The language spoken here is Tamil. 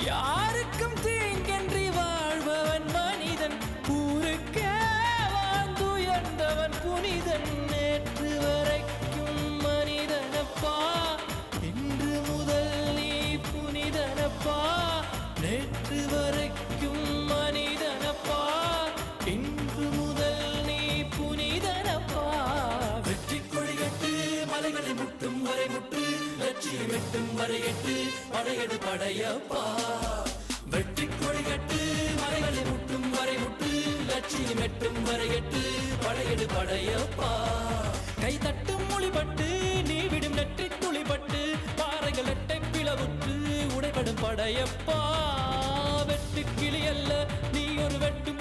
யாருக்கும் தீங்கன்றி வாழ்பவன் மனிதன், ஊருக்கே வாழ்ந்துயர்ந்தவன் புனிதன். நேற்று வரைக்கும் மனிதனப்பா, இன்று முதல் நீ புனிதனப்பா. நேற்று வரைக்கும் மனிதனப்பா, இன்று முதல் நீ புனிதனப்பா. வெற்றி கொடிகட்டு மலைகளை முட்டும் வரை முட்டு, லட்சியம் எட்டும் வரை எட்டு, படையெடு படையப்பா. வெற்றி கொடிகட்டு மலைகளை முட்டும் வரை முட்டு, லட்சியம் எட்டும் வரை எட்டு, படையெடு படையப்பா. கை தட்டும் மொழிபட்டு நீ விடும் நெற்றி துளிபட்டு, பாறைகள் எட்டை பிளவுற்று உடைபடும் படையப்பா. வெட்டு கிளி அல்ல நீ ஒரு வெட்டும்